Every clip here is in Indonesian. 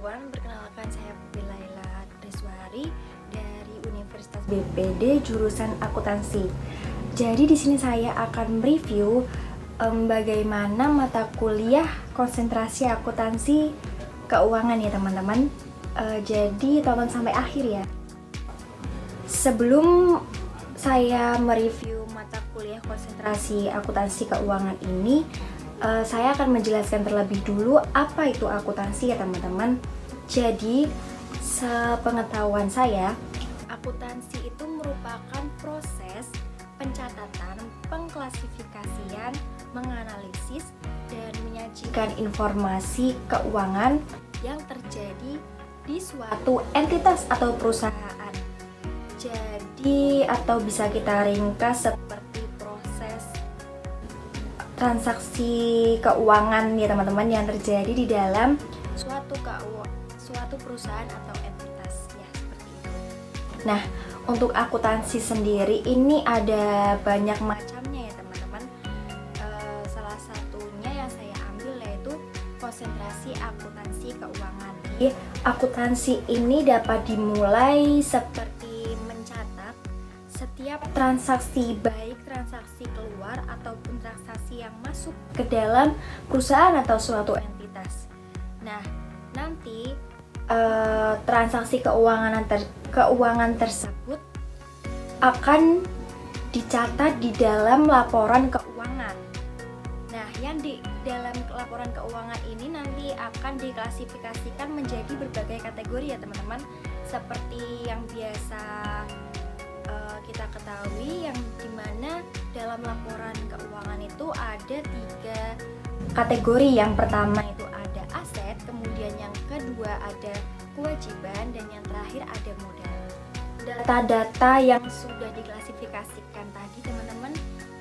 everyone, perkenalkan saya Pupi Laila Triswari dari Universitas BPD jurusan akuntansi. Jadi di sini saya akan mereview bagaimana mata kuliah konsentrasi akuntansi keuangan ya teman-teman. Jadi tonton sampai akhir ya. Sebelum saya mereview mata kuliah konsentrasi akuntansi keuangan ini, saya akan menjelaskan terlebih dulu apa itu akuntansi ya teman-teman. Jadi sepengetahuan saya, akuntansi itu merupakan proses pencatatan, pengklasifikasian, menganalisis, dan menyajikan informasi keuangan yang terjadi di suatu entitas atau perusahaan. Jadi atau bisa kita ringkas seperti proses transaksi keuangan ya teman-teman yang terjadi di dalam suatu perusahaan atau entitas ya, seperti itu. Nah, untuk akuntansi sendiri ini ada banyak macamnya ya teman-teman. Salah satunya yang saya ambil yaitu konsentrasi akuntansi keuangan. Jadi, akuntansi ini dapat dimulai seperti mencatat setiap transaksi, baik transaksi keluar ataupun transaksi yang masuk ke dalam perusahaan atau suatu entitas. Nah, nanti transaksi keuangan tersebut akan dicatat di dalam laporan keuangan. Nah, yang di dalam laporan keuangan ini nanti akan diklasifikasikan menjadi berbagai kategori ya teman-teman, seperti yang biasa kita ketahui, yang dimana dalam laporan keuangan itu ada 3 kategori. Yang pertama itu ada aset, kemudian yang kedua ada kewajiban, dan yang terakhir ada modal. Data-data yang sudah diklasifikasikan tadi teman-teman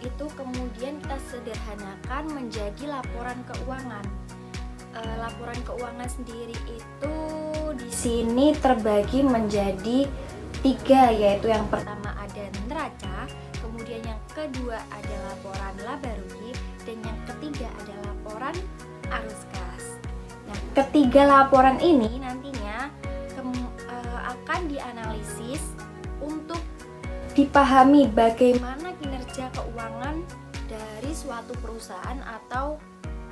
itu kemudian kita sederhanakan menjadi laporan keuangan. Laporan keuangan sendiri itu di sini terbagi menjadi 3, yaitu yang pertama ada neraca, kemudian yang kedua ada laporan laba rugi, dan yang ketiga ada laporan arus kas. Nah, ketiga laporan ini nantinya akan dianalisis untuk dipahami bagaimana kinerja keuangan dari suatu perusahaan atau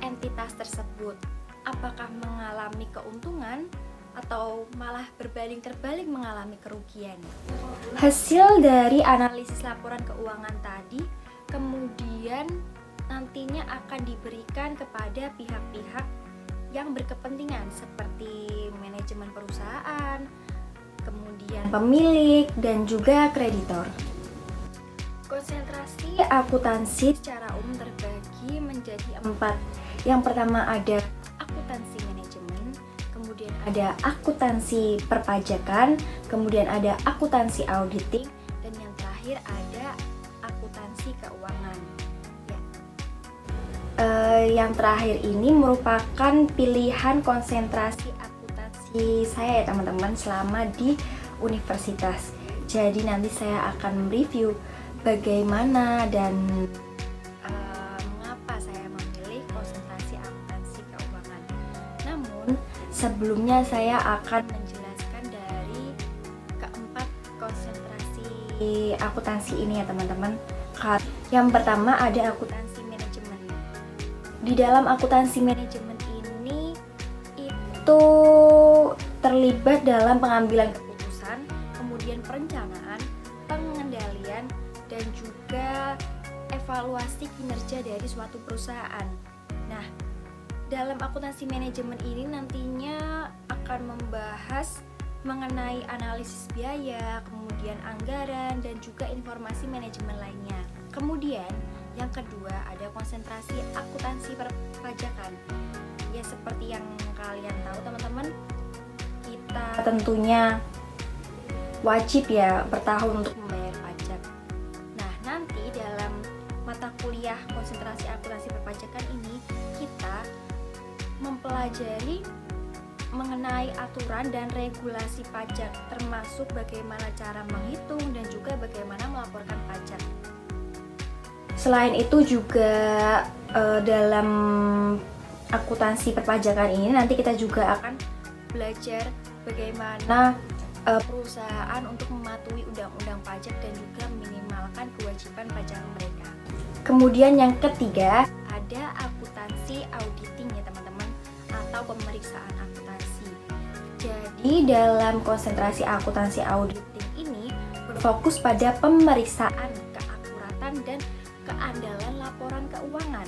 entitas tersebut. Apakah mengalami keuntungan atau malah berbanding terbalik mengalami kerugian. Hasil dari analisis laporan keuangan tadi kemudian nantinya akan diberikan kepada pihak-pihak yang berkepentingan seperti manajemen perusahaan, kemudian pemilik, dan juga kreditor. Konsentrasi akuntansi secara umum terbagi menjadi 4. Yang pertama ada akuntansi manajemen, kemudian ada akuntansi perpajakan, kemudian ada akuntansi auditing, dan yang terakhir ada akuntansi keuangan. Ya. Yang terakhir ini merupakan pilihan konsentrasi akuntansi saya ya teman-teman selama di universitas. Jadi nanti saya akan mereview bagaimana dan mengapa saya memilih konsentrasi akuntansi keuangan. Namun sebelumnya saya akan menjelaskan dari keempat konsentrasi akuntansi ini ya teman-teman. Yang pertama ada akuntansi manajemen. Di dalam akuntansi manajemen ini itu terlibat dalam pengambilan keputusan, kemudian perencanaan, pengendalian, dan juga evaluasi kinerja dari suatu perusahaan. Nah, dalam akuntansi manajemen ini nantinya akan membahas mengenai analisis biaya, kemudian anggaran, dan juga informasi manajemen lainnya. Kemudian yang kedua ada konsentrasi akuntansi perpajakan. Ya seperti yang kalian tahu teman-teman, kita tentunya wajib ya bertahun untuk membayar pajak. Nah, nanti dalam mata kuliah konsentrasi akuntansi perpajakan ini kita mempelajari mengenai aturan dan regulasi pajak, termasuk bagaimana cara menghitung dan juga bagaimana melaporkan pajak. Selain itu juga dalam akuntansi perpajakan ini nanti kita juga akan belajar bagaimana perusahaan untuk mematuhi undang-undang pajak dan juga meminimalkan kewajiban pajak mereka. Kemudian yang ketiga, ada akuntansi auditing ya teman-teman, atau pemeriksaan akuntansi. Jadi dalam konsentrasi akuntansi auditing ini berfokus pada pemeriksaan keakuratan dan keandalan laporan keuangan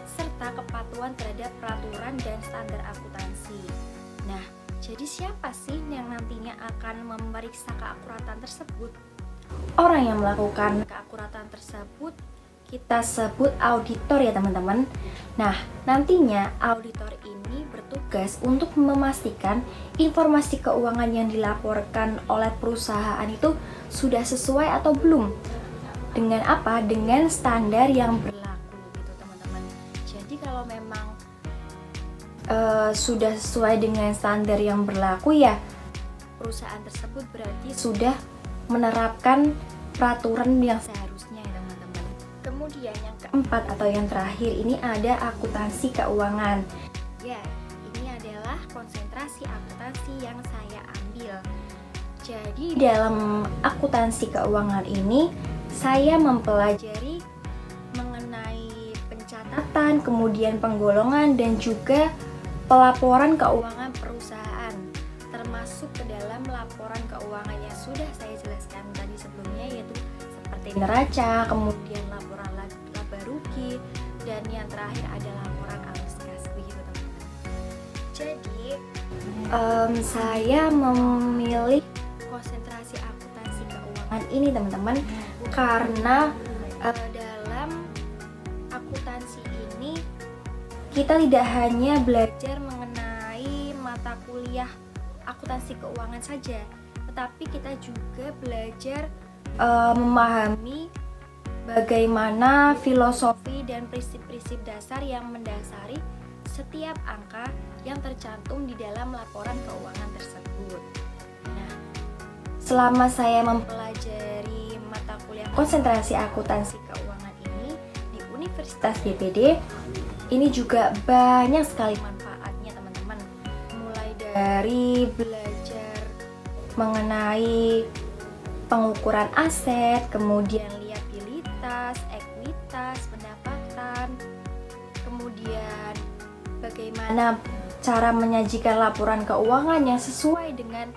serta kepatuhan terhadap peraturan dan standar akuntansi. Nah, jadi siapa sih yang nantinya akan memeriksa keakuratan tersebut? Orang yang melakukan keakuratan tersebut kita sebut auditor ya teman-teman. Nah, nantinya auditor ini bertugas untuk memastikan informasi keuangan yang dilaporkan oleh perusahaan itu sudah sesuai atau belum. Dengan apa? Dengan standar yang berlaku gitu teman-teman. Jadi kalau memang sudah sesuai dengan standar yang berlaku ya, perusahaan tersebut berarti sudah menerapkan peraturan yang seharusnya ya teman-teman. Kemudian yang keempat atau yang terakhir ini ada akuntansi keuangan. Ya, ini adalah konsentrasi akuntansi yang saya ambil. Jadi dalam akuntansi keuangan ini saya mempelajari mengenai pencatatan, kemudian penggolongan dan juga pelaporan keuangan perusahaan, termasuk ke dalam laporan keuangan yang sudah saya jelaskan tadi sebelumnya, yaitu seperti neraca, kemudian laporan laba rugi, dan yang terakhir ada laporan arus kas, begitu teman-teman. Jadi saya memilih konsentrasi akuntansi keuangan ini teman-teman karena dalam akuntansi ini kita tidak hanya belajar mengenai mata kuliah akuntansi keuangan saja, tetapi kita juga belajar memahami bagaimana filosofi dan prinsip-prinsip dasar yang mendasari setiap angka yang tercantum di dalam laporan keuangan tersebut. Nah, selama saya mempelajari mata kuliah konsentrasi akuntansi keuangan ini di Universitas DPD, ini juga banyak sekali manfaatnya teman-teman. Mulai dari belajar mengenai pengukuran aset, kemudian liabilitas, ekuitas, pendapatan, kemudian bagaimana cara menyajikan laporan keuangan yang sesuai dengan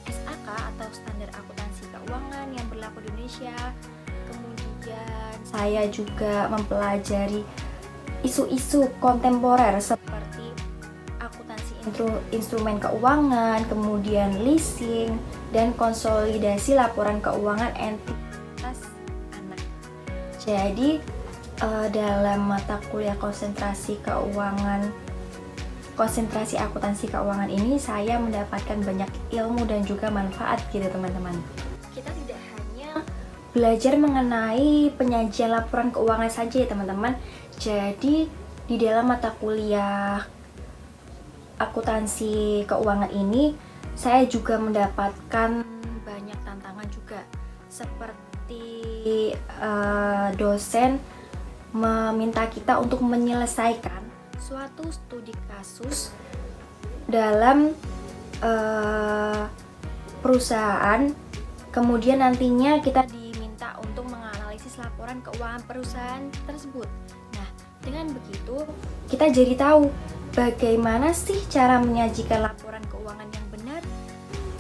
SAK atau standar akuntansi keuangan yang berlaku di Indonesia. Kemudian saya juga mempelajari isu-isu kontemporer seperti akuntansi instrumen keuangan, kemudian leasing, dan konsolidasi laporan keuangan entitas anak. Jadi dalam mata kuliah konsentrasi akuntansi keuangan ini saya mendapatkan banyak ilmu dan juga manfaat gitu teman-teman. Kita tidak hanya belajar mengenai penyajian laporan keuangan saja ya teman-teman. Jadi di dalam mata kuliah akuntansi keuangan ini saya juga mendapatkan banyak tantangan juga, seperti dosen meminta kita untuk menyelesaikan suatu studi kasus dalam perusahaan, kemudian nantinya kita diminta untuk menganalisis laporan keuangan perusahaan tersebut. Nah, dengan begitu kita jadi tahu bagaimana sih cara menyajikan laporan keuangan yang benar,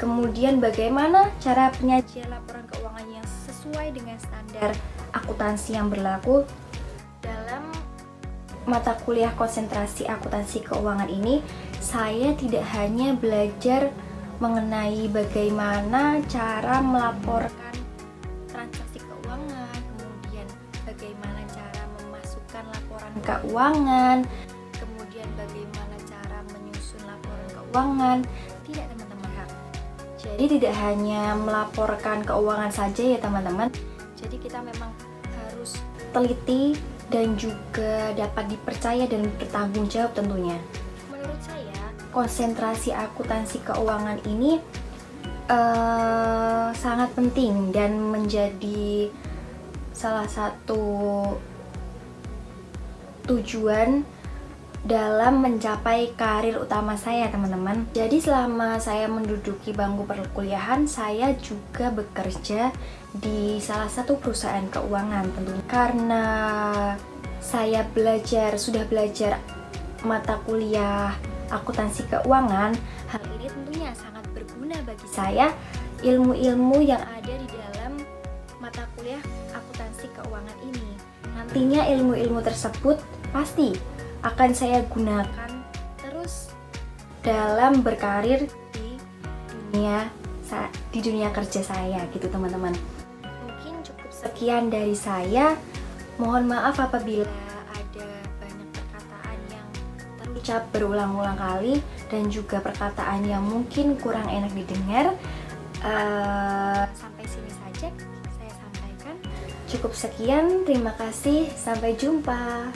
kemudian bagaimana cara penyajian laporan keuangan yang sesuai dengan standar akuntansi yang berlaku. Dalam mata kuliah konsentrasi akuntansi keuangan ini, saya tidak hanya belajar mengenai bagaimana cara melaporkan transaksi keuangan, kemudian bagaimana cara memasukkan laporan keuangan, kemudian bagaimana cara menyusun laporan keuangan. Tidak teman-teman, jadi tidak hanya melaporkan keuangan saja ya teman-teman. Jadi kita memang harus teliti dan juga dapat dipercaya dan bertanggung jawab tentunya. Menurut saya, konsentrasi akuntansi keuangan ini sangat penting dan menjadi salah satu tujuan dalam mencapai karir utama saya, teman-teman. Jadi selama saya menduduki bangku perkuliahan, saya juga bekerja di salah satu perusahaan keuangan tentunya. Karena saya sudah belajar mata kuliah akuntansi keuangan, hal ini tentunya sangat berguna bagi saya. Ilmu-ilmu yang ada di dalam mata kuliah akuntansi keuangan ini, nantinya ilmu-ilmu tersebut pasti akan saya gunakan terus dalam berkarir di dunia kerja saya gitu, teman-teman. Mungkin cukup sekian dari saya. Mohon maaf apabila ada banyak perkataan yang terucap berulang-ulang kali dan juga perkataan yang mungkin kurang enak didengar. Sampai sini saja saya sampaikan. Cukup sekian, terima kasih, sampai jumpa.